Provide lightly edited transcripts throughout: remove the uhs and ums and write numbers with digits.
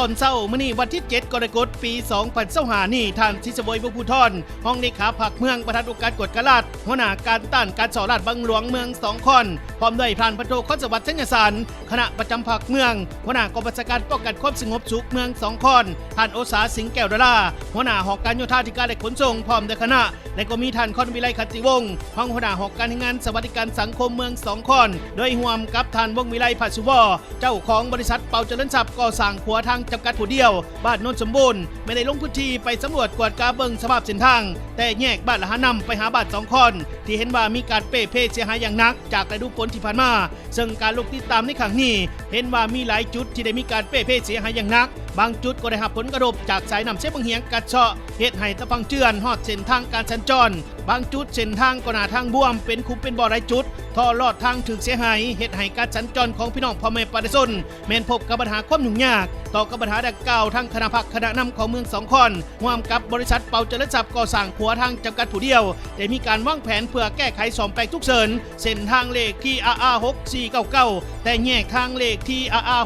อนเช้ามื้อนี้วันที่7กรกฎาคมปี2025นี่ท่านทิศบวยบุภูทรห้องเลขาผักเมืองประธานองค์การกวดกะลาดหัวหน้าการต้านการส่อราดบังหลวงเมือง2คนพร้อมด้วยพรานพันโทคอนสวัสดิ์ชัญญสารคณะประจำผักเมืองหัวหน้ากองบัญชาการป้องกันความสงบสุขเมือง2คนท่านโอษาสิงห์แก้วดาราหัวหน้าหอการโยธาธิการและขนส่งพร้อมด้วยคณะและก็มีท่านคอนวิไลขันติวงศ์ห้องหัวหน้าหอการงานสวัสดิการสังคมเมือง2คนโดยร่วมกับท่านวงวิไลภัสสุวรเจ้าของบริษัทเป่าเจริญทรัพย์ก่อสร้างขัวทางจำกัดผู้เดียวบ้านโนนสมบูรณ์ไม่ได้ลงพื้นที่ไปสำรวจกวดกาเบิงสภาพเส้นทางแต่แยกบ้านละหานำไปหาบ้าน2คนที่เห็นว่ามีการเป้เพเสียหายอย่างหนักจากฤดูฝนที่ผ่านมาซึ่งการลงติดตามในครั้งนี้เห็นว่ามีหลายจุดที่ได้มีการเป้เพเสียหายอย่างหนักบางจุดก็ได้รับผลกระทบจากสายน้ำเสบังเหียงกัดเซาะเหตุให้ตะฟังเจือนฮอดเส้นทางการสัญจรบางจุดเส้นทางก็หนาทางบวมเป็นคุมเป็นบ่อหลายจุดท่อลอดทางถึกเสียหายเหตุให้การสัญจรของพี่น้องพ่อแม่ประชาชนแม้นพบกับปัญหาความยุ่งยากต่อกับปัญหาดังกล่าวทั้งคณะพักคณะนำของเมือง2คนร่วมกับบริษัทเป่าเจริญทรัพย์ก่อสร้างขัวทางจำกัดผู้เดียวได้มีการวางแผนเพื่อแก้ไขซ่อมแปลงทุกเส้นเส้นทางเลขที่ RR 6499แต่แยกทางเลขที่ RR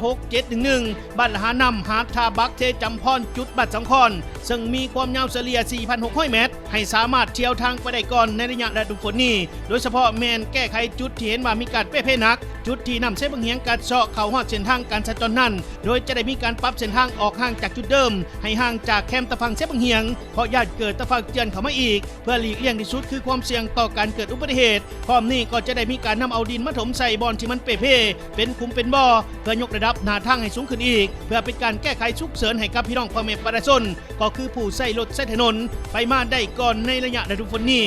6711บ้านละหานำหาดทาบักเทจำพรจุดบัด2คนซึ่งมีความยาวเฉลี่ย 4,600 เมตรให้สามารถเที่ยวทางไปได้ก่อนในระยะฤดูฝนนี้โดยเฉพาะแมนแก้ไขจุดที่เห็นว่ามีการเป้เพนักจุดที่นำเส้นบังเหียงกัดเซาะเข้าฮอดเส้นทางการสัญจรนั้นโดยจะได้มีการปรับเส้นทางออกห่างจากจุดเดิมให้ห่างจากแคมป์ตะฟังเส้นบังเหียงเพราะญาติเกิดตะฟังเจือนเข้ามาอีกเพื่อหลีกเลี่ยงที่สุดคือความเสี่ยงต่อการเกิดอุบัติเหตุพร้อมนี้ก็จะได้มีการนำเอาดินมาถมใส่บอนที่มันเป้เพเป็นคุมเป็นบ่อเพื่อยกระดับหน้าทางให้สูงขึ้นอีกเพื่อเป็นการแก้ไขฉุกเฉินให้กับพี่น้องพ่อแม่ประชาชนก็คือผู้ใช้รถใช้ถนนไปมาได้ก่อนในระยะฤดูฝนนี้